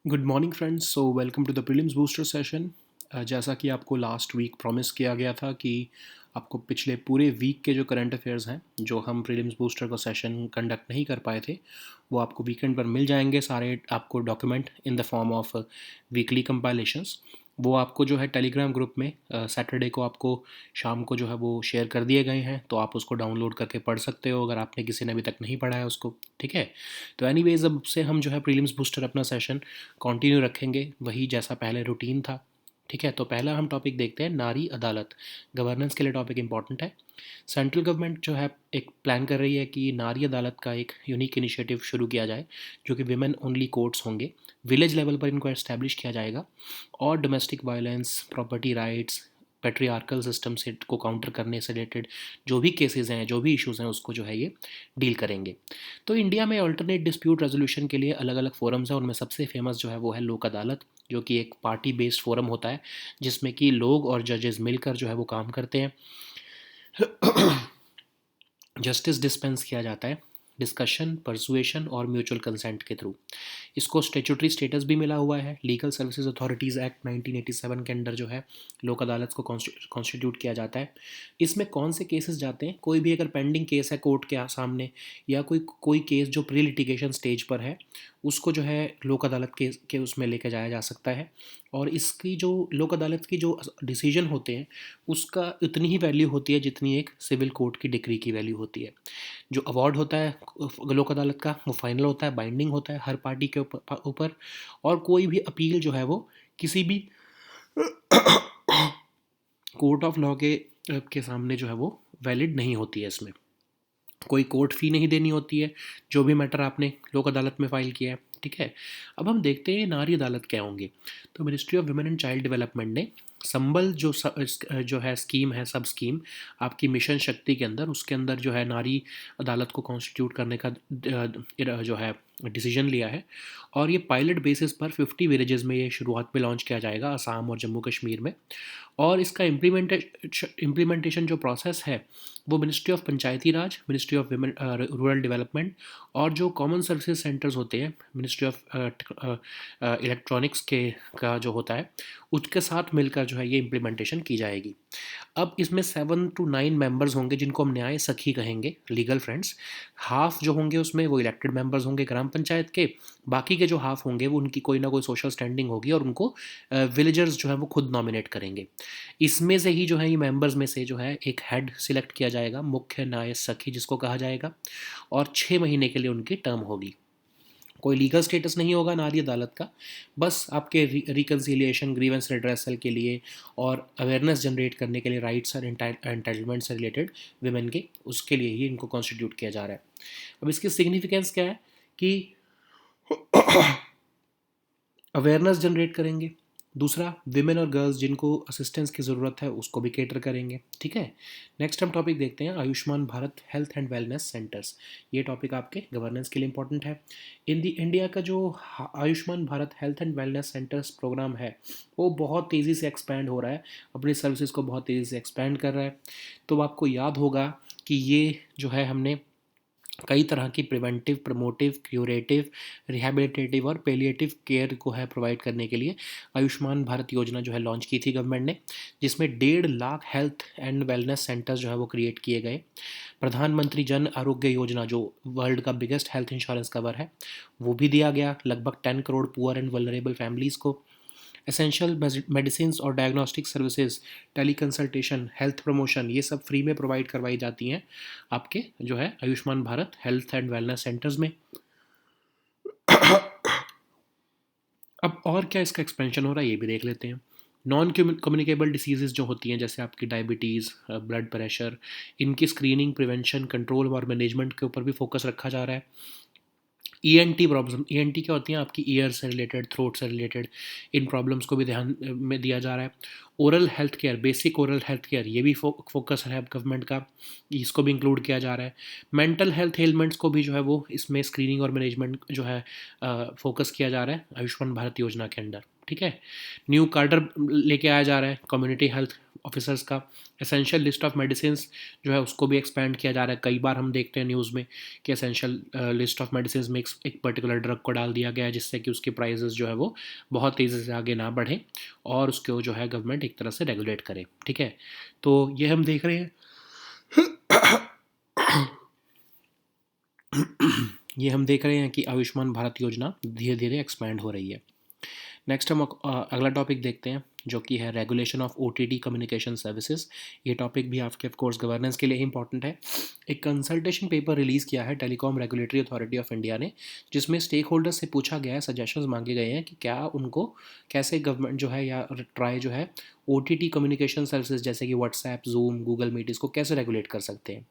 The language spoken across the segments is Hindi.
Good morning friends. So welcome to the prelims booster session. जैसा कि आपको लास्ट वीक प्रॉमिस किया गया था कि आपको पिछले पूरे वीक के जो करंट अफेयर्स हैं, जो हम प्रीलिम्स बूस्टर का सेशन कंडक्ट नहीं कर पाए थे, वो आपको वीकेंड पर मिल जाएंगे सारे आपको document in the form of weekly compilations. वो आपको जो है टेलीग्राम ग्रुप में सैटरडे को आपको शाम को जो है वो शेयर कर दिए गए हैं, तो आप उसको डाउनलोड करके पढ़ सकते हो अगर आपने किसी ने अभी तक नहीं पढ़ा है उसको। ठीक है। तो एनीवेज अब से हम जो है प्रीलिम्स बूस्टर अपना सेशन कंटिन्यू रखेंगे, वही जैसा पहले रूटीन था। ठीक है। तो पहला हम टॉपिक देखते हैं, नारी अदालत। गवर्नेंस के लिए टॉपिक इंपॉर्टेंट है। सेंट्रल गवर्नमेंट जो है एक प्लान कर रही है कि नारी अदालत का एक यूनिक इनिशिएटिव शुरू किया जाए, जो कि विमेन ओनली कोर्ट्स होंगे। विलेज लेवल पर इनको एस्टैब्लिश किया जाएगा और domestic violence, property rights, patriarchal system से को काउंटर करने से रिलेटेड जो भी केसेस हैं, जो भी इश्यूज़ हैं, उसको जो है ये डील करेंगे। तो इंडिया में अल्टरनेट डिस्प्यूट रेजोल्यूशन के लिए अलग अलग फोरम्स हैं। उनमें सबसे फेमस जो है वो है लोक अदालत, जो कि एक पार्टी बेस्ड फोरम होता है, जिसमें कि लोग और जजेस मिलकर जो है वो काम करते हैं। जस्टिस डिस्पेंस किया जाता है डिस्कशन, परसुएशन और म्यूचुअल कंसेंट के थ्रू। इसको स्टेचुटरी स्टेटस भी मिला हुआ है। लीगल सर्विसेज अथॉरिटीज़ एक्ट 1987 के अंडर जो है लोक अदालत को कॉन्स्टिट्यूट किया जाता है। इसमें कौन से केसेस जाते हैं, कोई भी अगर पेंडिंग केस है कोर्ट के सामने, या कोई कोई केस जो प्री लिटिगेशन स्टेज पर है, उसको जो है लोक अदालत के उसमें लेके जाया जा सकता है। और इसकी जो लोक अदालत की जो डिसीजन होते हैं, उसका उतनी ही वैल्यू होती है जितनी एक सिविल कोर्ट की डिक्री की वैल्यू होती है। जो अवार्ड होता है लोक अदालत का, वो फाइनल होता है, बाइंडिंग होता है हर पार्टी के ऊपर। और कोई भी अपील जो है वो किसी भी कोर्ट ऑफ लॉ के सामने जो है वो वैलिड नहीं होती है। इसमें कोई कोर्ट फ़ी नहीं देनी होती है, जो भी मैटर आपने लोक अदालत में फ़ाइल किया है। ठीक है। अब हम देखते हैं नारी अदालत क्या होंगे। तो ministry of women and child development ने संबल जो है स्कीम है, सब स्कीम आपकी मिशन शक्ति के अंदर, उसके अंदर जो है नारी अदालत को कॉन्स्टिट्यूट करने का जो है डिसीजन लिया है। और ये पायलट बेसिस पर 50 विलेजेस में ये शुरुआत में लॉन्च किया जाएगा, असम और जम्मू कश्मीर में। और इसका इम्प्लीमेंटेशन जो प्रोसेस है, वो ministry of Panchayati Raj, ministry of women rural development और जो कॉमन सर्विसेज सेंटर्स होते हैं, मिनिस्ट्री ऑफ इलेक्ट्रॉनिक्स के का जो होता है, उसके साथ मिलकर जो है ये इम्प्लीमेंटेशन की जाएगी। अब इसमें 7 to 9 मेंबर्स होंगे, जिनको हम न्याय सखी कहेंगे, लीगल फ्रेंड्स। हाफ जो होंगे उसमें वो इलेक्टेड मेंबर्स होंगे ग्राम पंचायत के। बाकी के जो हाफ होंगे वो उनकी कोई ना कोई सोशल स्टैंडिंग होगी, और उनको विलेजर्स जो है वो खुद नॉमिनेट करेंगे। इसमें से ही जो है ये मेंबर्स में से जो है एक हेड सिलेक्ट किया जाएगा, मुख्य न्याय सखी जिसको कहा जाएगा, और 6 महीने के लिए उनकी टर्म होगी। कोई लीगल स्टेटस नहीं होगा नारी अदालत का, बस आपके रिकन्सिलिएशन, ग्रीवेंस रिड्रेसल के लिए और अवेयरनेस जनरेट करने के लिए, राइट्स और एंटाइटलमेंट से रिलेटेड विमेन के, उसके लिए ही इनको कॉन्स्टिट्यूट किया जा रहा है। अब इसकी सिग्निफिकेंस क्या है कि अवेयरनेस जनरेट करेंगे। दूसरा, विमेन और गर्ल्स जिनको असिस्टेंस की ज़रूरत है उसको भी केटर करेंगे। ठीक है। नेक्स्ट हम टॉपिक देखते हैं, Ayushman Bharat health and wellness centres. ये टॉपिक आपके गवर्नेंस के लिए इंपॉर्टेंट है। इंडिया का जो Ayushman Bharat health and wellness centres programme है, वो बहुत तेज़ी से एक्सपैंड हो रहा है, अपनी सर्विसेज को बहुत तेज़ी से एक्सपैंड कर रहा है। तो आपको याद होगा कि ये जो है हमने कई तरह की प्रिवेंटिव, प्रमोटिव, क्यूरेटिव, रिहैबिलिटेटिव और पेलिएटिव केयर को है प्रोवाइड करने के लिए आयुष्मान भारत योजना जो है लॉन्च की थी गवर्नमेंट ने, जिसमें 1.5 lakh health and wellness centres जो है वो क्रिएट किए गए। प्रधानमंत्री जन आरोग्य योजना, जो वर्ल्ड का बिगेस्ट हेल्थ इंश्योरेंस कवर है, वो भी दिया गया लगभग 10 crore poor and vulnerable families को। एसेंशियल मेडिसिन और diagnostic services, teleconsultation, health promotion, ये सब फ्री में प्रोवाइड करवाई जाती हैं आपके जो है Ayushman Bharat health and wellness centres में। अब और क्या इसका एक्सपेंशन हो रहा है ये भी देख लेते हैं। नॉन कम्युनिकेबल डिसीज़ जो होती हैं, जैसे आपकी डायबिटीज़, ब्लड प्रेशर, इनकी स्क्रीनिंग, प्रिवेंशन, कंट्रोल और मैनेजमेंट के ऊपर भी फोकस रखा जा रहा है। ईएनटी प्रॉब्लम, ईएनटी क्या होती हैं आपकी, ईयर से रिलेटेड, थ्रोट से रिलेटेड, इन प्रॉब्लम्स को भी ध्यान में दिया जा रहा है। Oral health care, basic oral health care, ये भी फोकस है गवर्नमेंट का, इसको भी इंक्लूड किया जा रहा है। मेंटल हेल्थ एलिमेंट्स को भी जो है वो इसमें स्क्रीनिंग और मैनेजमेंट जो है फोकस किया जा रहा है आयुष्मान भारत योजना के अंडर। ठीक है। न्यू कार्डर लेके आया जा रहा है, कम्युनिटी हेल्थ ऑफिसर्स का। एसेंशियल लिस्ट ऑफ मेडिसिन्स जो है उसको भी एक्सपेंड किया जा रहा है। कई बार हम देखते हैं न्यूज़ में कि एसेंशियल लिस्ट ऑफ मेडिसिन्स में एक पर्टिकुलर ड्रग को डाल दिया गया है, जिससे कि उसके प्राइजेस जो है वो बहुत तेज़ी से आगे ना बढ़ें और उसको जो है गवर्नमेंट एक तरह से रेगुलेट करे। ठीक है, तो ये हम देख रहे हैं ये हम देख रहे हैं कि आयुष्मान भारत योजना धीरे धीरे एक्सपैंड हो रही है। नेक्स्ट हम अगला टॉपिक देखते हैं, जो कि है regulation of OTT communication services. ये टॉपिक भी आपके ऑफ कोर्स गवर्नेंस के लिए इंपॉर्टेंट है। एक कंसल्टेशन पेपर रिलीज़ किया है telecom regulatory authority of India ने, जिसमें स्टेक होल्डर्स से पूछा गया है, सजेशंस मांगे गए हैं कि क्या उनको कैसे गवर्नमेंट जो है या ट्राई जो है ओटीटी कम्युनिकेशन सर्विसेज जैसे कि व्हाट्सएप, जूम, गूगल मीट, इसको कैसे रेगुलेट कर सकते हैं।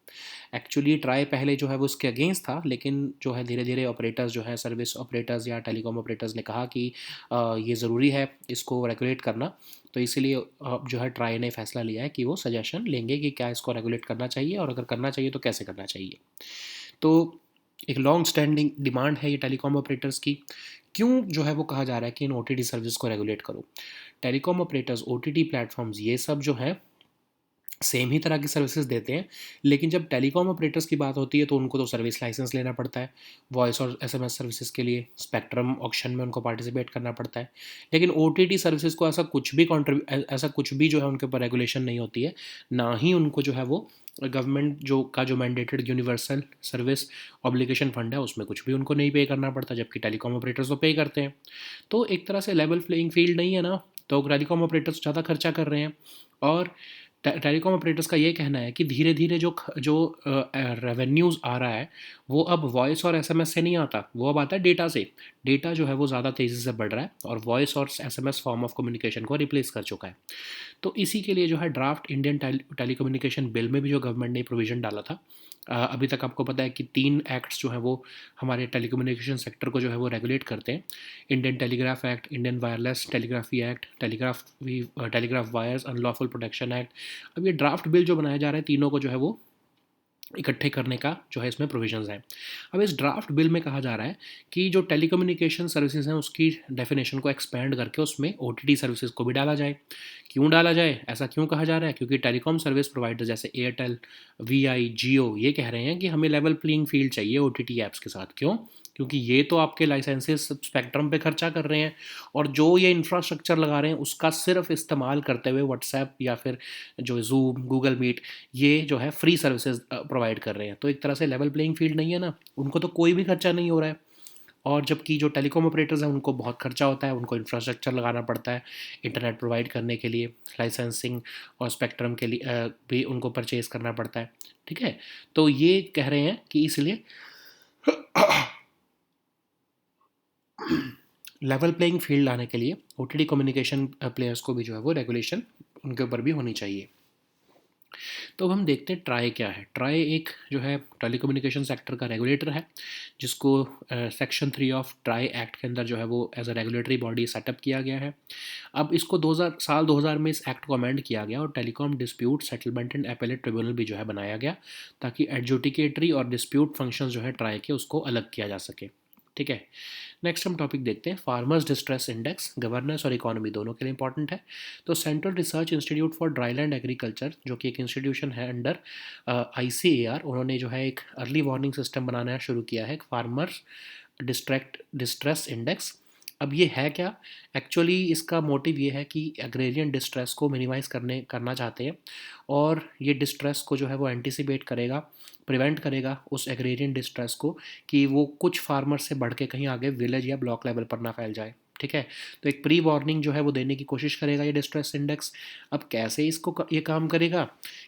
एक्चुअली ट्राई पहले जो है वो इसके अगेंस्ट था, लेकिन जो है धीरे धीरे ऑपरेटर्स जो है, सर्विस ऑपरेटर्स या टेलीकॉम ऑपरेटर्स ने कहा कि ये ज़रूरी है इसको रेगुलेट करना। तो इसीलिए अब जो है ट्राई ने फैसला लिया है कि वो सजेशन लेंगे कि क्या इसको रेगुलेट करना चाहिए, और अगर करना चाहिए तो कैसे करना चाहिए। तो एक लॉन्ग स्टैंडिंग डिमांड है ये टेलीकॉम ऑपरेटर्स की। क्यों जो है वो कहा जा रहा है कि इन ओटीटी सर्विस को रेगुलेट करो। टेलीकॉम ऑपरेटर्स, ओटीटी प्लेटफॉर्म्स, ये सब जो है सेम ही तरह की सर्विसेज देते हैं, लेकिन जब टेलीकॉम ऑपरेटर्स की बात होती है तो उनको तो सर्विस लाइसेंस लेना पड़ता है। वॉइस और एसएमएस सर्विसेज के लिए स्पेक्ट्रम ऑक्शन में उनको पार्टिसिपेट करना पड़ता है। लेकिन ओटीटी सर्विसेज को ऐसा कुछ भी जो है उनके ऊपर रेगुलेशन नहीं होती है, ना ही उनको जो है वो गवर्नमेंट जो mandated universal service obligation fund है उसमें कुछ भी उनको नहीं पे करना पड़ता, जबकि टेलीकॉम ऑपरेटर्स तो पे करते हैं। तो एक तरह से लेवल प्लेइंग फील्ड नहीं है ना, तो टेलीकॉम ऑपरेटर्स ज़्यादा खर्चा कर रहे हैं। और टेलीकॉम ऑपरेटर्स का ये कहना है कि धीरे धीरे जो रेवेन्यूज़ आ रहा है वो अब वॉइस और एसएमएस से नहीं आता, वो अब आता है डेटा से। डेटा जो है वो ज़्यादा तेज़ी से बढ़ रहा है और वॉइस और एसएमएस फॉर्म ऑफ कम्युनिकेशन को रिप्लेस कर चुका है। तो इसी के लिए जो है ड्राफ्ट इंडियन टेलीकम्युनिकेशन बिल में भी जो गवर्नमेंट ने प्रोविज़न डाला था, अभी तक आपको पता है कि 3 एक्ट्स जो हैं वो हमारे टेलीकम्युनिकेशन सेक्टर को जो है वो रेगुलेट करते हैं। Indian telegraph act, Indian wireless telegraphy act, telegraph wires unlawful protection act. अब ये ड्राफ्ट बिल जो बनाया जा रहा है, तीनों को जो है वो इकट्ठे करने का जो है इसमें प्रोविजंस हैं। अब इस ड्राफ्ट बिल में कहा जा रहा है कि जो टेलीकम्युनिकेशन सर्विसेज हैं उसकी डेफिनेशन को एक्सपेंड करके उसमें ओटीटी सर्विसेज को भी डाला जाए। क्यों डाला जाए, ऐसा क्यों कहा जा रहा है? क्योंकि टेलीकॉम सर्विस प्रोवाइडर जैसे एयरटेल, वीआई, जियो ये कह रहे हैं कि हमें लेवल प्लेइंग फील्ड चाहिए ओटीटी ऐप्स के साथ। क्यों? क्योंकि ये तो आपके लाइसेंसेस स्पेक्ट्रम पे खर्चा कर रहे हैं, और जो ये इंफ्रास्ट्रक्चर लगा रहे हैं उसका सिर्फ इस्तेमाल करते हुए व्हाट्सएप या फिर जो जूम, गूगल मीट, ये जो है फ्री सर्विसेज प्रोवाइड कर रहे हैं। तो एक तरह से लेवल प्लेइंग फील्ड नहीं है ना, उनको तो कोई भी खर्चा नहीं हो रहा है। और जबकि जो टेलीकॉम ऑपरेटर्स हैं उनको बहुत खर्चा होता है, उनको इंफ्रास्ट्रक्चर लगाना पड़ता है इंटरनेट प्रोवाइड करने के लिए, लाइसेंसिंग और स्पेक्ट्रम के लिए भी उनको परचेज करना पड़ता है। ठीक है, तो ये कह रहे हैं कि इसलिए लेवल प्लेइंग फील्ड लाने के लिए ओटीटी कम्युनिकेशन प्लेयर्स को भी जो है वो रेगुलेशन उनके ऊपर भी होनी चाहिए। तो अब हम देखते हैं ट्राई क्या है। ट्राई एक जो है टेलीकम्युनिकेशन सेक्टर का रेगुलेटर है, जिसको सेक्शन 3 ऑफ ट्राई एक्ट के अंदर जो है वो as a regulatory body set up किया गया है। अब इसको 2000 में इस एक्ट को अमेंड किया गया और telecom dispute settlement and appellate tribunal भी जो है बनाया गया, ताकि एडजुडिकेटरी और डिस्प्यूट फंक्शंस जो है ट्राई के उसको अलग किया जा सके। ठीक है, नेक्स्ट हम टॉपिक देखते हैं फार्मर्स डिस्ट्रेस इंडेक्स। गवर्नेंस और इकोनॉमी दोनों के लिए इंपॉर्टेंट है। तो central research institute for dryland agriculture, जो कि एक इंस्टीट्यूशन है अंडर आईसीएआर, उन्होंने जो है एक अर्ली वार्निंग सिस्टम बनाना शुरू किया है, फार्मर्स डिस्ट्रेस इंडेक्स। अब ये है क्या? एक्चुअली इसका मोटिव ये है कि एग्रेरियन डिस्ट्रेस को मिनिमाइज़ करना चाहते हैं, और ये डिस्ट्रेस को जो है वो एंटिसिपेट करेगा, प्रिवेंट करेगा उस एग्रेरियन डिस्ट्रेस को, कि वो कुछ फार्मर से बढ़ के कहीं आगे विलेज या ब्लॉक लेवल पर ना फैल जाए। ठीक है, तो एक प्री वार्निंग जो है वो देने की कोशिश करेगा ये डिस्ट्रेस इंडेक्स। अब कैसे ये काम करेगा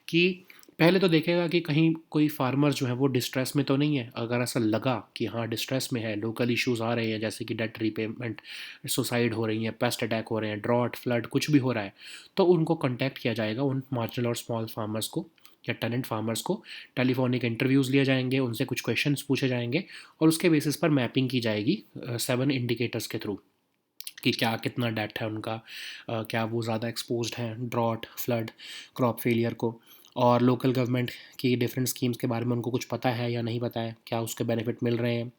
कि पहले तो देखेगा कि कहीं कोई फार्मर जो है वो डिस्ट्रेस में तो नहीं है। अगर ऐसा लगा कि हाँ डिस्ट्रेस में है, लोकल इश्यूज़ आ रहे हैं जैसे कि डेट रीपेमेंट, सुसाइड हो रही हैं, पेस्ट अटैक हो रहे हैं, ड्रॉट, फ्लड कुछ भी हो रहा है, तो उनको कॉन्टैक्ट किया जाएगा, उन मार्जिनल और स्मॉल फार्मर्स को या टेनेंट फार्मर्स को। टेलीफोनिक इंटरव्यूज़ लिए जाएंगे, उनसे कुछ क्वेश्चंस पूछे जाएंगे, और उसके बेसिस पर मैपिंग की जाएगी 7 इंडिकेटर्स के थ्रू, कि क्या कितना डेट है उनका, क्या वो ज़्यादा एक्सपोज्ड हैं ड्रॉट, फ्लड, क्रॉप फेलियर को। और लोकल गवर्नमेंट की डिफरेंट स्कीम्स के बारे में उनको कुछ पता है या नहीं पता है, क्या उसके बेनिफिट मिल रहे हैं,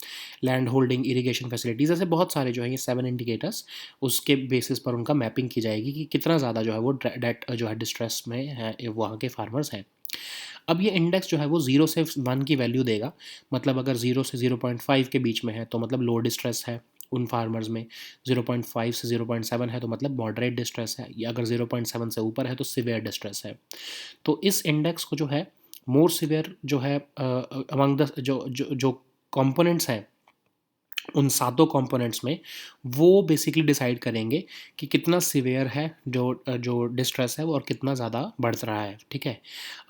लैंड होल्डिंग, इरिगेशन फैसिलिटीज़, ऐसे बहुत सारे जो है ये 7 इंडिकेटर्स, उसके बेसिस पर उनका मैपिंग की जाएगी कि कितना ज़्यादा जो है वो डेट जो है डिस्ट्रेस में है वहाँ के फार्मर्स हैं। अब ये इंडेक्स जो है वो 0 से 1 की वैल्यू देगा, मतलब अगर 0 से 0.5 के बीच में है तो मतलब लो डिस्ट्रेस है उन फार्मर्स में, 0.5 से 0.7 है तो मतलब मॉडरेट डिस्ट्रेस है, या अगर 0.7 से ऊपर है तो सिवियर डिस्ट्रेस है। तो इस इंडेक्स को जो है मोर सिवियर जो है अमंग द जो कंपोनेंट्स हैं उन सातों कंपोनेंट्स में, वो बेसिकली डिसाइड करेंगे कि कितना सिवियर है जो डिस्ट्रेस है वो और कितना ज़्यादा बढ़ रहा है, ठीक है।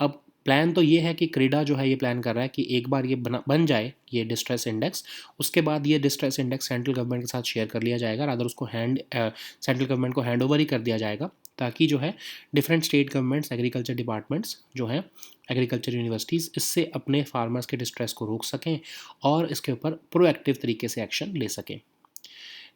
अब प्लान तो ये है कि क्रीडा जो है ये प्लान कर रहा है कि एक बार ये बन जाए ये डिस्ट्रेस इंडेक्स, उसके बाद ये डिस्ट्रेस इंडेक्स सेंट्रल गवर्नमेंट के साथ शेयर कर लिया जाएगा, रादर उसको सेंट्रल गवर्नमेंट को हैंड ओवर ही कर दिया जाएगा, ताकि जो है different state governments, agriculture departments जो हैं, एग्रीकल्चर यूनिवर्सिटीज़, इससे अपने फार्मर्स के डिस्ट्रेस को रोक सकें और इसके ऊपर प्रोएक्टिव तरीके से एक्शन ले सकें।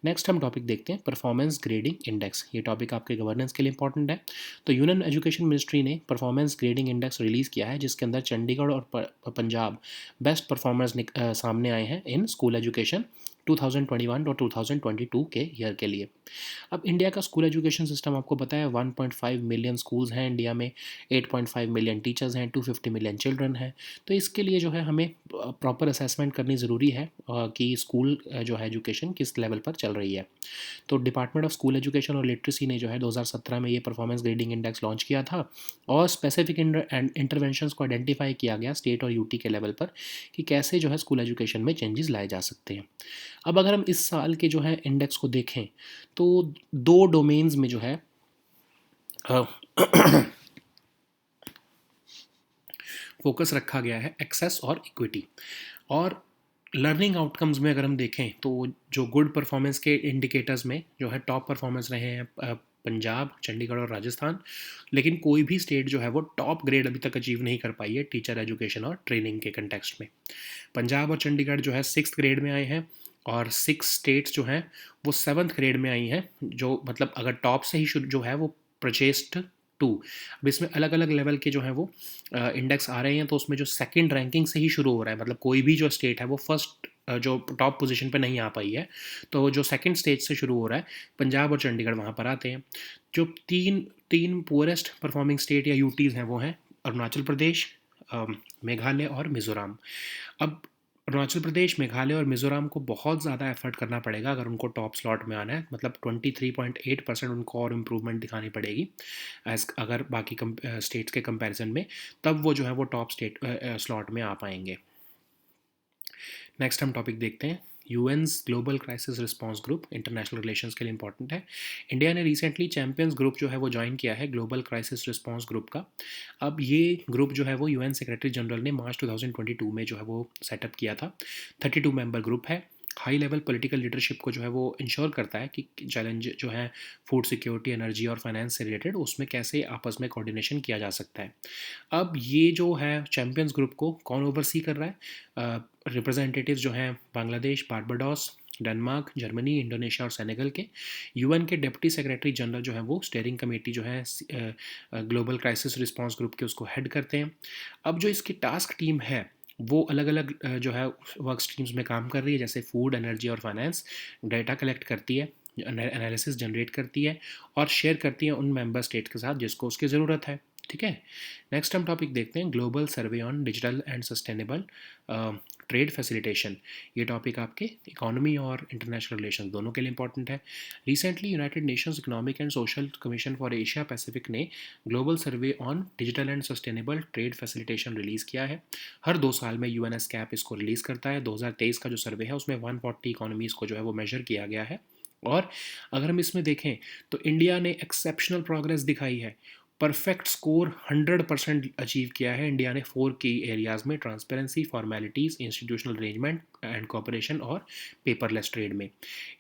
नेक्स्ट हम टॉपिक देखते हैं परफॉर्मेंस ग्रेडिंग इंडेक्स। ये टॉपिक आपके गवर्नेंस के लिए इंपॉर्टेंट है। तो यूनियन एजुकेशन मिनिस्ट्री ने परफॉर्मेंस ग्रेडिंग इंडेक्स रिलीज़ किया है, जिसके अंदर चंडीगढ़ और पंजाब बेस्ट परफॉर्मर्स सामने आए हैं इन स्कूल एजुकेशन 2021 और 2022 के ईयर के लिए। अब इंडिया का स्कूल एजुकेशन सिस्टम आपको पता है 1.5 मिलियन स्कूल्स हैं इंडिया में, 8.5 मिलियन टीचर्स हैं, 250 मिलियन चिल्ड्रन हैं। तो इसके लिए जो है हमें प्रॉपर असेसमेंट करनी ज़रूरी है कि स्कूल जो है एजुकेशन किस लेवल पर चल रही है। तो डिपार्टमेंट ऑफ स्कूल एजुकेशन और लिटरेसी ने जो है 2017 में ये परफॉर्मेंस ग्रेडिंग इंडेक्स लॉन्च किया था, और स्पेसिफिक इंटरवेंशंस को आइडेंटिफाई किया गया स्टेट और यूटी के लेवल पर कि कैसे जो है स्कूल एजुकेशन में चेंजेस लाए जा सकते हैं। अब अगर हम इस साल के जो है इंडेक्स को देखें तो दो डोमेन्स में जो है फोकस रखा गया है, एक्सेस और इक्विटी। और लर्निंग आउटकम्स में अगर हम देखें तो जो गुड परफॉर्मेंस के इंडिकेटर्स में जो है टॉप परफॉर्मेंस रहे हैं पंजाब, चंडीगढ़ और राजस्थान, लेकिन कोई भी स्टेट जो है वो टॉप ग्रेड अभी तक अचीव नहीं कर पाई है टीचर एजुकेशन और ट्रेनिंग के कंटेक्स्ट में। पंजाब और चंडीगढ़ जो है 6th ग्रेड में आए हैं, और 6 स्टेट्स जो हैं वो 7th ग्रेड में आई हैं, जो मतलब अगर टॉप से ही शुरू जो है वो परचेस्ड टू। अब इसमें अलग अलग लेवल के जो हैं वो इंडेक्स आ रहे हैं, तो उसमें जो सेकंड रैंकिंग से ही शुरू हो रहा है, मतलब कोई भी जो स्टेट है वो फर्स्ट जो टॉप पोजीशन पे नहीं आ पाई है, तो जो सेकंड स्टेज से शुरू हो रहा है पंजाब और चंडीगढ़ वहाँ पर आते हैं। जो तीन तीन पुअरेस्ट परफॉर्मिंग स्टेट या यूटीज़ हैं वो हैं अरुणाचल प्रदेश, मेघालय और मिज़ोरम। अब अरुणाचल प्रदेश, मेघालय और मिज़ोरम को बहुत ज़्यादा एफर्ट करना पड़ेगा अगर उनको टॉप स्लॉट में आना है, मतलब 23.8% उनको और इम्प्रूवमेंट दिखानी पड़ेगी एज अगर बाकी स्टेट्स के कंपैरिजन में, तब वो जो है वो टॉप स्टेट स्लॉट में आ पाएंगे। नेक्स्ट हम टॉपिक देखते हैं UN's global crisis response group, international relations के लिए इंपॉर्टेंट है। इंडिया ने रिसेंटली चैंपियंस ग्रुप जो है वो ज्वाइन किया है ग्लोबल क्राइसिस रिस्पांस ग्रुप का। अब ये ग्रुप जो है वो यूएन सेक्रेटरी जनरल ने मार्च 2022 में जो है वो सेटअप किया था। 32 मेंबर ग्रुप है, हाई लेवल पॉलिटिकल लीडरशिप को जो है वो इंश्योर करता है कि चैलेंज जो है फूड सिक्योरिटी, एनर्जी और फाइनेंस से रिलेटेड, उसमें कैसे आपस में कोऑर्डिनेशन किया जा सकता है। अब ये जो है चैंपियंस ग्रुप को कौन ओवरसी कर रहा है? रिप्रेजेंटेटिव्स जो हैं Bangladesh, Barbados, Denmark, Germany, Indonesia और सेनेगल के। यूएन के डिप्टी सेक्रेटरी जनरल जो है वो स्टेयरिंग कमेटी जो है ग्लोबल क्राइसिस रिस्पांस ग्रुप के उसको हेड करते हैं। अब जो इसकी टास्क टीम है वो अलग अलग जो है वर्क स्ट्रीम्स में काम कर रही है, जैसे फूड, एनर्जी और फाइनेंस। डाटा कलेक्ट करती है, एनालिसिस जनरेट करती है और शेयर करती है उन मेंबर स्टेट के साथ जिसको उसकी ज़रूरत है, ठीक है। नेक्स्ट हम टॉपिक देखते हैं global survey on digital and sustainable trade facilitation. ये टॉपिक आपके इकोनॉमी और इंटरनेशनल रिलेशन दोनों के लिए इंपॉर्टेंट है। Recently United Nations Economic and Social Commission for Asia Pacific ने global survey on digital and sustainable trade facilitation release किया है। हर 2 साल में यूएनएस कैप इसको रिलीज़ करता है। 2023 का जो सर्वे है उसमें 140 इकोनॉमीज़ को जो है वो मेजर किया गया है। और अगर हम इसमें देखें तो इंडिया ने एक्सेप्शनल प्रोग्रेस दिखाई है, परफेक्ट स्कोर 100% अचीव किया है इंडिया ने 4 की एरियाज़ में, transparency, formalities, institutional arrangement and cooperation और पेपरलेस ट्रेड में।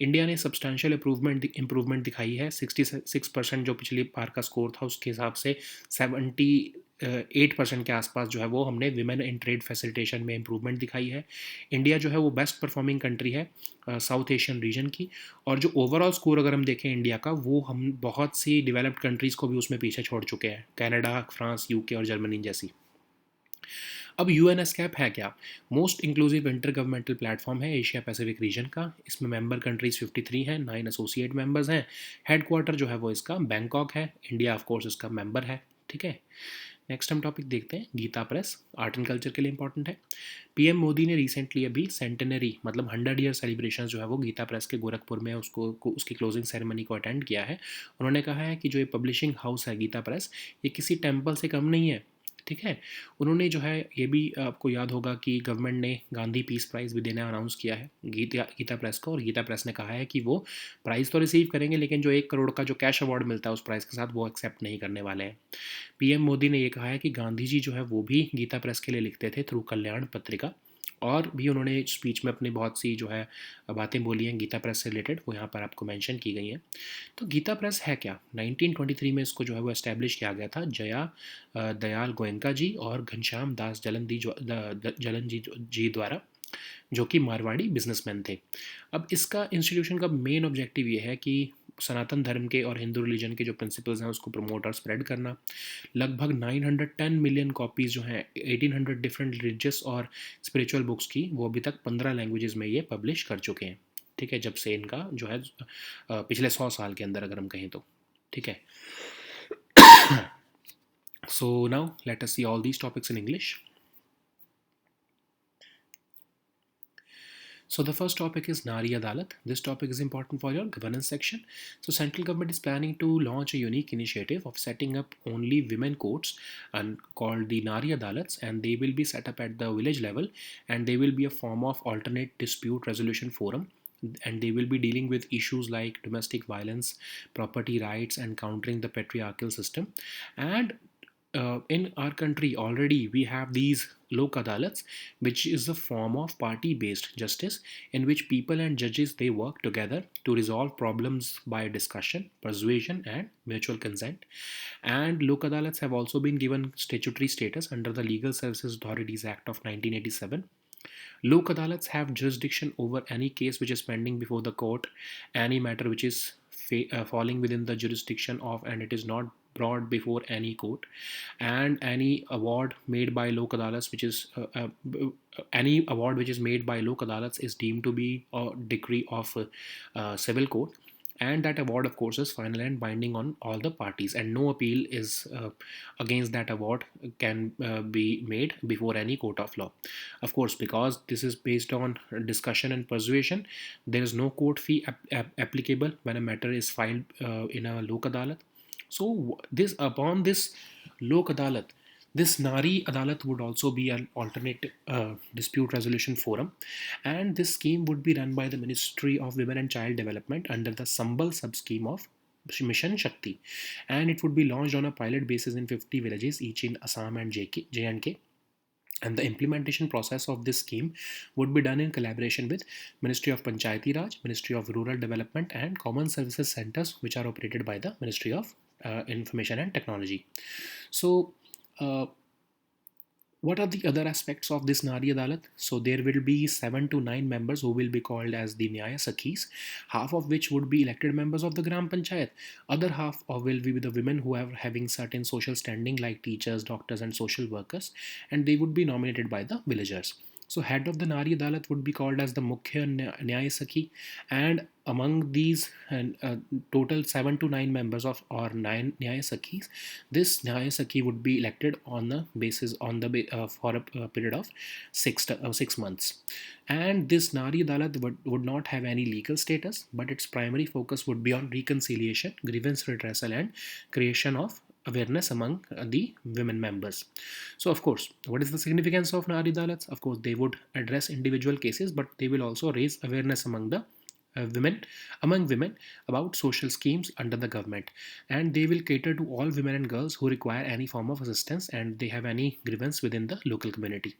इंडिया ने सब्सटैंशियल इम्प्रूवमेंट दिखाई है, 66% जो पिछली बार का स्कोर था उसके हिसाब से 8% के आसपास जो है वो हमने विमेन इन ट्रेड फैसिलिटेशन में इम्प्रूवमेंट दिखाई है। इंडिया जो है वो बेस्ट परफॉर्मिंग कंट्री है साउथ एशियन रीजन की। और जो ओवरऑल स्कोर अगर हम देखें इंडिया का, वो हम बहुत सी डेवलप्ड कंट्रीज़ को भी उसमें पीछे छोड़ चुके हैं, कनाडा, फ्रांस, यूके और जर्मनी जैसी। अब यूएनएसकैप है क्या? Most inclusive inter governmental platform है एशिया पैसिफिक रीजन का। इसमें मेंबर कंट्रीज 53 हैं, 9 एसोसिएट मेंबर्स हैं। हेडक्वार्टर जो है वो इसका बैंकॉक है। इंडिया ऑफ कोर्स इसका मेंबर है। ठीक है। नेक्स्ट हम टॉपिक देखते हैं, Gita Press art and culture के लिए इंपॉर्टेंट है। पीएम मोदी ने रिसेंटली अभी सेंटेनरी मतलब 100 ईयर सेलिब्रेशन जो है वो गीता प्रेस के गोरखपुर में उसकी क्लोजिंग सेरेमनी को अटेंड किया है। उन्होंने कहा है कि जो ये पब्लिशिंग हाउस है गीता प्रेस, ये किसी टेम्पल से कम नहीं है। ठीक है। उन्होंने जो है ये भी आपको याद होगा कि गवर्नमेंट ने गांधी पीस प्राइज़ भी देना अनाउंस किया है गीता प्रेस को, और गीता प्रेस ने कहा है कि वो प्राइज़ तो रिसीव करेंगे, लेकिन जो 1 करोड़ का जो कैश अवार्ड मिलता है उस प्राइज़ के साथ वो एक्सेप्ट नहीं करने वाले हैं। पीएम मोदी ने ये कहा है कि गांधी जी जो है वो भी गीता प्रेस के लिए लिखते थे थ्रू कल्याण पत्रिका। और भी उन्होंने स्पीच में अपनी बहुत सी जो है बातें बोली हैं गीता प्रेस से रिलेटेड, वो यहाँ पर आपको मेंशन की गई हैं। तो गीता प्रेस है क्या? 1923 में इसको जो है वो एस्टैब्लिश किया गया था जया दयाल गोयनका जी और घनश्याम दास जलन जी द्वारा, जो कि मारवाड़ी बिजनेसमैन थे। अब इसका इंस्टीट्यूशन का मेन ऑब्जेक्टिव ये है कि सनातन धर्म के और हिंदू रिलीजन के जो प्रिंसिपल्स हैं उसको प्रमोट और स्प्रेड करना। लगभग 910 मिलियन कॉपीज़ जो हैं 1800 डिफरेंट रिलीजियस और स्पिरिचुअल बुक्स की, वो अभी तक 15 लैंग्वेजेस में ये पब्लिश कर चुके हैं। ठीक है, जब से इनका जो है पिछले 100 साल के अंदर अगर हम कहें तो। ठीक है। So now let us see all these topics in English. So the first topic is Nari Adalat. This topic is important for your governance section. So central government is planning to launch a unique initiative of setting up only women courts and called the Nari Adalats, and they will be set up at the village level, and they will be a form of alternate dispute resolution forum, and they will be dealing with issues like domestic violence, property rights, and countering the patriarchal system. And in our country already we have these lok adalats, which is a form of party based justice in which people and judges they work together to resolve problems by discussion, persuasion, and mutual consent. And lok adalats have also been given statutory status under the Legal Services Authorities Act of 1987. Lok adalats have jurisdiction over any case which is pending before the court, any matter which is falling within the jurisdiction of and it is not brought before any court, and any award made by lok adalats which is any award which is made by lok adalats is deemed to be a decree of civil court, and that award of course is final and binding on all the parties, and no appeal is against that award can be made before any court of law. Of course, because this is based on discussion and persuasion, there is no court fee applicable when a matter is filed in a lok adalat. So this upon this lok adalat, this Nari Adalat would also be an alternate dispute resolution forum, and this scheme would be run by the Ministry of Women and Child Development under the Sambal sub-scheme of Mission Shakti, and it would be launched on a pilot basis in 50 villages, each in Assam and J&K. And the implementation process of this scheme would be done in collaboration with Ministry of Panchayati Raj, Ministry of Rural Development, and Common Services Centers, which are operated by the Ministry of Information and Technology. So, what are the other aspects of this Nari Adalat? So there will be 7 to 9 members who will be called as the Nyaya Sakhis, half of which would be elected members of the Gram Panchayat. Other half will be the women who are having certain social standing like teachers, doctors, and social workers, and they would be nominated by the villagers. So head of the Nari Adalat would be called as the Mukhya Nyaya Sakhi, and among these total 7 to 9 members of or 9 Nyaya Sakhis, this Nyaya Sakhi would be elected on the basis for a period of 6 months. And this Nari Adalat would not have any legal status, but its primary focus would be on reconciliation, grievance redressal, and creation of awareness among the women members. So, of course, what is the significance of Nari Adalats? Of course, they would address individual cases, but they will also raise awareness among women about social schemes under the government, and they will cater to all women and girls who require any form of assistance and they have any grievance within the local community.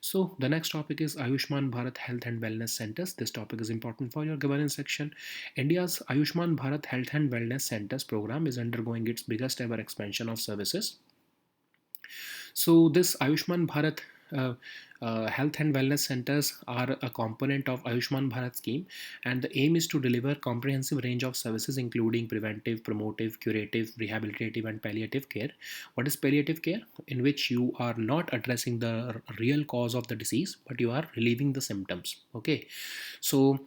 So the next topic is Ayushman Bharat Health and Wellness Centers. This topic is important for your governance section. India's Ayushman Bharat Health and Wellness Centers program is undergoing its biggest ever expansion of services. So this Ayushman Bharat uh, health and wellness centers are a component of Ayushman Bharat scheme, and the aim is to deliver comprehensive range of services including preventive, promotive, curative, rehabilitative, and palliative care. What is palliative care? In which you are not addressing the real cause of the disease, but you are relieving the symptoms. Okay, so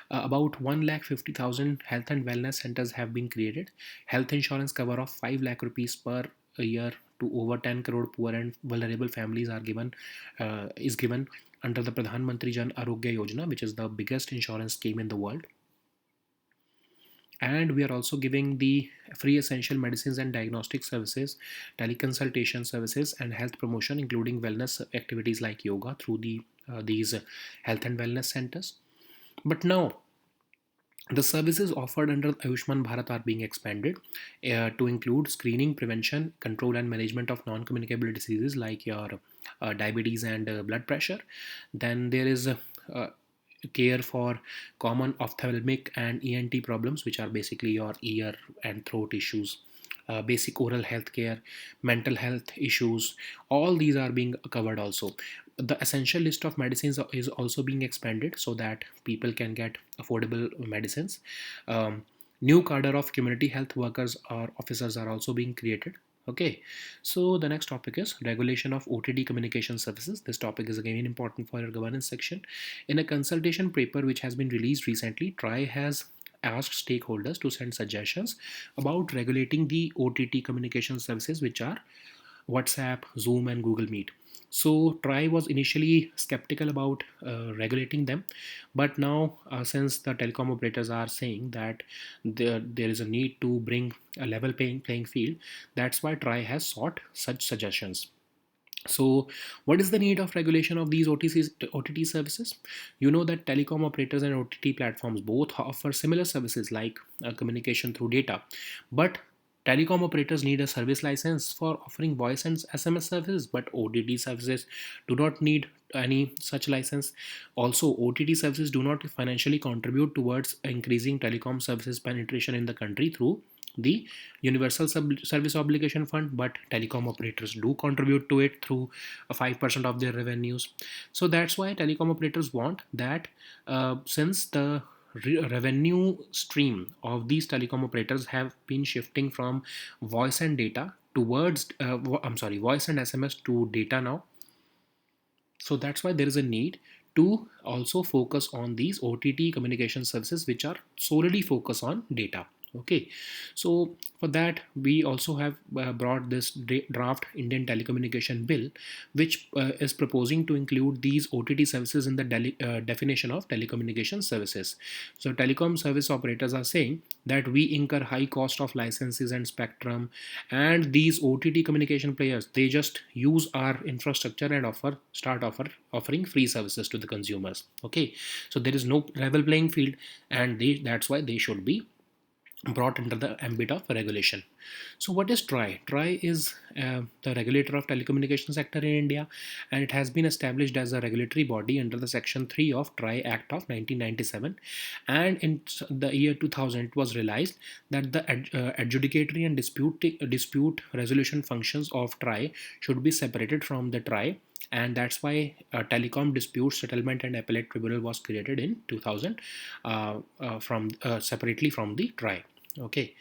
about 1,50,000 health and wellness centers have been created. Health insurance cover of 5 lakh rupees per a year to over 10 crore poor and vulnerable families are given is given under the Pradhan Mantri Jan Arogya Yojana, which is the biggest insurance scheme in the world. And we are also giving the free essential medicines and diagnostic services, teleconsultation services, and health promotion, including wellness activities like yoga through these health and wellness centers. But now the services offered under Ayushman Bharat are being expanded to include screening, prevention, control, and management of non communicable diseases like your diabetes and blood pressure. Then there is uh, care for common ophthalmic and ENT problems, which are basically your ear and throat issues. Basic oral health care, mental health issues, all these are being covered also. The essential list of medicines is also being expanded so that people can get affordable medicines. New cadre of community health workers or officers are also being created. Okay, so the next topic is regulation of OTT communication services. This topic is again important for your governance section. In a consultation paper which has been released recently, TRI has asked stakeholders to send suggestions about regulating the OTT communication services, which are WhatsApp, Zoom, and Google Meet. So TRI was initially skeptical about regulating them, but now since the telecom operators are saying that there is a need to bring a level playing field, that's why TRI has sought such suggestions. So, what is the need of regulation of these OTT services? You know that telecom operators and OTT platforms both offer similar services like communication through data, but telecom operators need a service license for offering voice and SMS services, but OTT services do not need any such license. Also, OTT services do not financially contribute towards increasing telecom services penetration in the country through the universal service obligation fund, but telecom operators do contribute to it through 5% of their revenues. So that's why telecom operators want that, since the revenue stream of these telecom operators have been shifting from voice and data towards voice and SMS to data now. So that's why there is a need to also focus on these OTT communication services which are solely focused on data. Okay, so for that we also have brought this draft Indian telecommunication bill, which is proposing to include these OTT services in the definition of telecommunication services. So telecom service operators are saying that we incur high cost of licenses and spectrum, and these OTT communication players, they just use our infrastructure and offering free services to the consumers. Okay, so there is no level playing field, and that's why they should be brought under the ambit of regulation. So what is TRAI? TRAI is the regulator of telecommunication sector in India, and it has been established as a regulatory body under the Section 3 of TRAI Act of 1997. And in the year 2000, it was realized that the adjudicatory and dispute resolution functions of TRAI should be separated from the TRAI, and that's why telecom dispute settlement and appellate tribunal was created in 2000, from separately from the TRAI. Okay,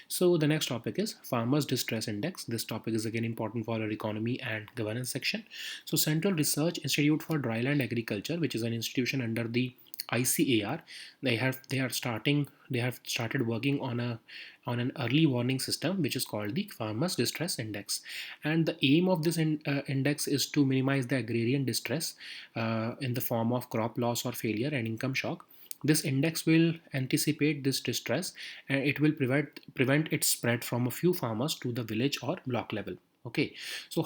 so the next topic is Farmers Distress Index. This topic is again important for our economy and governance section. So Central Research Institute for Dryland Agriculture, which is an institution under the ICAR, they have started working on an early warning system which is called the Farmers Distress Index. And the aim of this index is to minimize the agrarian distress in the form of crop loss or failure and income shock. This index will anticipate this distress, and it will prevent its spread from a few farmers to the village or block level. Okay, so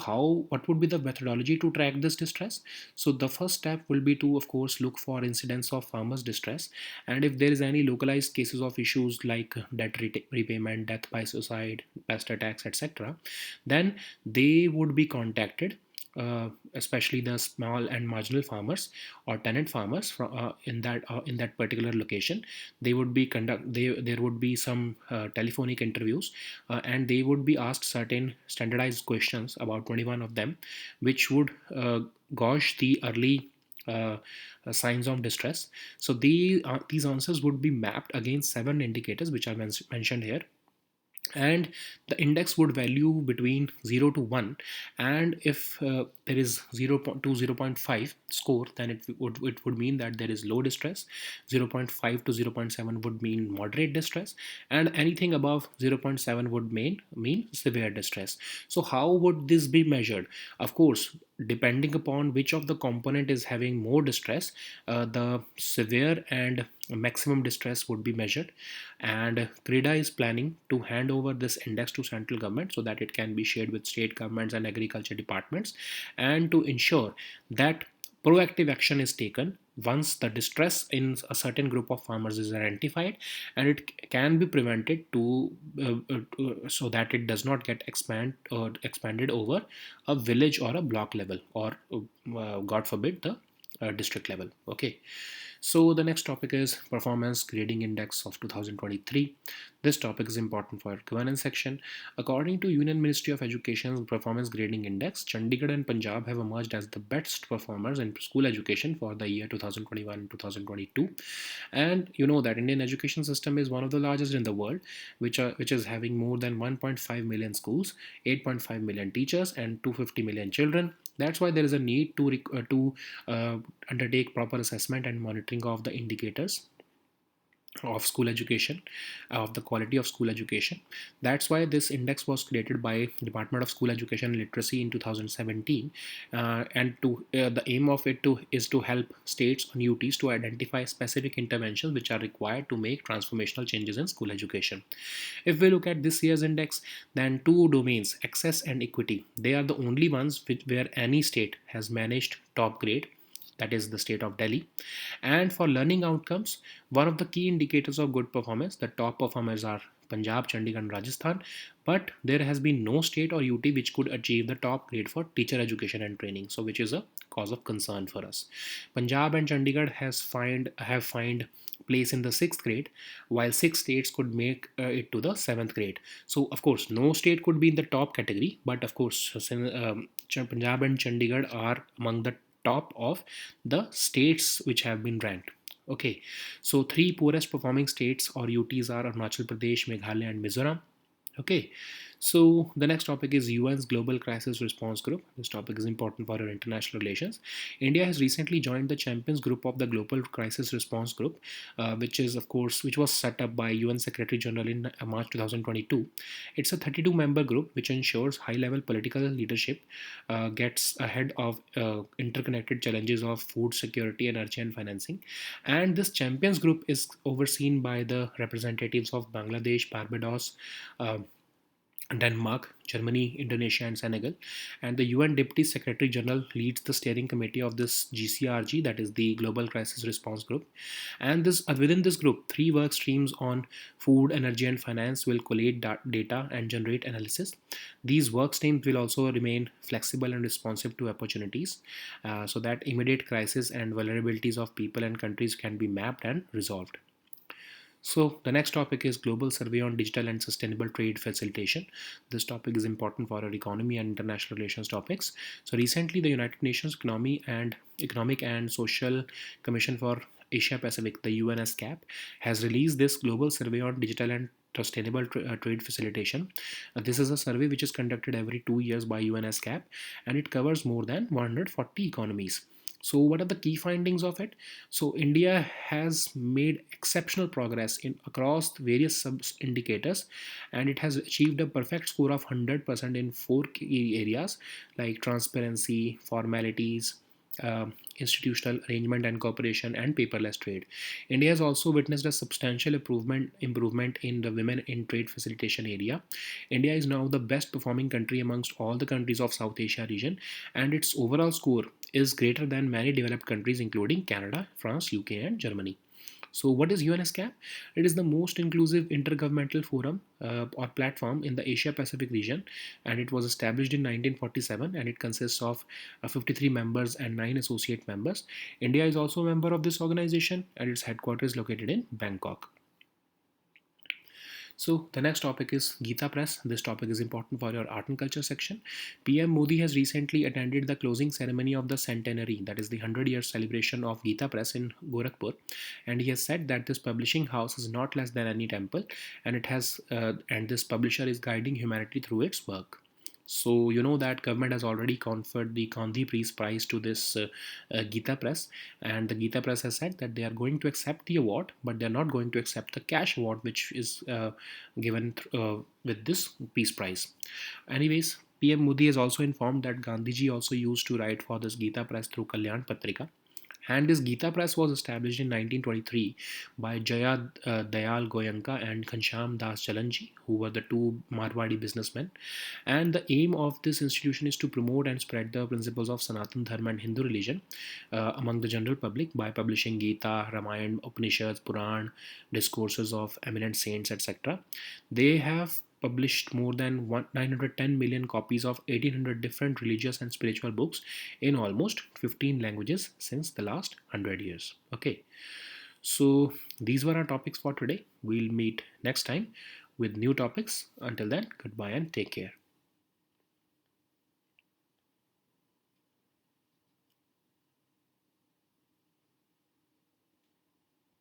what would be the methodology to track this distress? So the first step will be to, of course, look for incidents of farmers distress, and if there is any localized cases of issues like debt repayment, death by suicide, pest attacks, etc., then they would be contacted especially the small and marginal farmers or tenant farmers in that particular location. They would be there would be some telephonic interviews, and they would be asked certain standardized questions, about 21 of them, which would gauge the early signs of distress. So these answers would be mapped against seven indicators which are mentioned here, and the index would value between 0 to 1, and if there is 0 to 0.5 score, then it would mean that there is low distress. 0.5 to 0.7 would mean moderate distress, and anything above 0.7 would mean severe distress. So how would this be measured? Of course, depending upon which of the component is having more distress, the severe and maximum distress would be measured. And CRIDA is planning to hand over this index to central government so that it can be shared with state governments and agriculture departments, and to ensure that proactive action is taken once the distress in a certain group of farmers is identified, and it can be prevented so that it does not get expanded over a village or a block level, or god forbid, the district level. Okay, so the next topic is Performance Grading Index of 2023. This topic is important for governance section. According to Union Ministry of Education's Performance Grading Index, Chandigarh and Punjab have emerged as the best performers in school education for the year 2021 and 2022. And you know that Indian education system is one of the largest in the world, which is having more than 1.5 million schools, 8.5 million teachers, and 250 million children. That's why there is a need to undertake proper assessment and monitoring of the indicators of school education, of the quality of school education. That's why this index was created by Department of School Education and Literacy in 2017, and the aim of it is to help states and UTs to identify specific interventions which are required to make transformational changes in school education. If we look at this year's index, then two domains, access and equity, they are the only ones where any state has managed top grade, that is the state of Delhi. And for learning outcomes, one of the key indicators of good performance, the top performers are Punjab, Chandigarh, and Rajasthan, but there has been no state or UT which could achieve the top grade for teacher education and training, so which is a cause of concern for us. Punjab and Chandigarh have find place in the sixth grade, while six states could make it to the seventh grade. So of course, no state could be in the top category, but of course, Punjab and Chandigarh are among the top of the states which have been ranked. Okay, so three poorest performing states or UTs are Arunachal Pradesh, Meghalaya, and Mizoram. Okay, so the next topic is UN's Global Crisis Response Group. This topic is important for our international relations. India has recently joined the Champions Group of the Global Crisis Response Group, which was set up by UN Secretary General in March 2022. It's a 32-member group which ensures high-level political leadership gets ahead of interconnected challenges of food security, energy, and financing. And this Champions Group is overseen by the representatives of Bangladesh, Barbados, Denmark, Germany, Indonesia, and Senegal. And the UN Deputy Secretary General leads the steering committee of this GCRG, that is the Global Crisis Response Group. And within this group, three work streams on food, energy, and finance will collate data and generate analysis. These work streams will also remain flexible and responsive to opportunities, so that immediate crisis and vulnerabilities of people and countries can be mapped and resolved. So the next topic is Global Survey on Digital and Sustainable Trade Facilitation. This topic is important for our economy and international relations topics. So recently, the United Nations Economic and Social Commission for Asia Pacific, the UNSCAP, has released this Global Survey on Digital and Sustainable Trade Facilitation. This is a survey which is conducted every 2 years by UNSCAP, and it covers more than 140 economies. So what are the key findings of it? So India has made exceptional progress in across various sub indicators, and it has achieved a perfect score of 100% in four key areas like transparency, formalities, institutional arrangement and cooperation, and paperless trade. India has also witnessed a substantial improvement in the women in trade facilitation area. India is now the best performing country amongst all the countries of South Asia region, and its overall score is greater than many developed countries including Canada, France, UK, and Germany. So, what is UNESCAP? It is the most inclusive intergovernmental forum or platform in the Asia Pacific region, and it was established in 1947, and it consists of 53 members and 9 associate members. India is also a member of this organization, and its headquarters is located in Bangkok. So the next topic is Gita Press. This topic is important for your art and culture section. PM Modi has recently attended the closing ceremony of the centenary, that is the 100-year celebration of Gita Press in Gorakhpur, and he has said that this publishing house is not less than any temple, and and this publisher is guiding humanity through its work. So you know that government has already conferred the Gandhi Peace Prize to this Gita Press, and the Gita Press has said that they are going to accept the award, but they are not going to accept the cash award which is given with this Peace Prize. Anyways, PM Modi has also informed that Gandhiji also used to write for this Gita Press through Kalyan Patrika, and this Gita Press was established in 1923 by Jaya Dayal Goyanka and Ghanshyam Das Jalanji, who were the two Marwadi businessmen. And the aim of this institution is to promote and spread the principles of Sanatan Dharma and Hindu religion among the general public by publishing Gita, Ramayana, Upanishads, Puran, discourses of eminent saints, etc. They have published more than 910 million copies of 1800 different religious and spiritual books in almost 15 languages since the last 100 years. Okay, so these were our topics for today. We'll meet next time with new topics. Until then, goodbye and take care.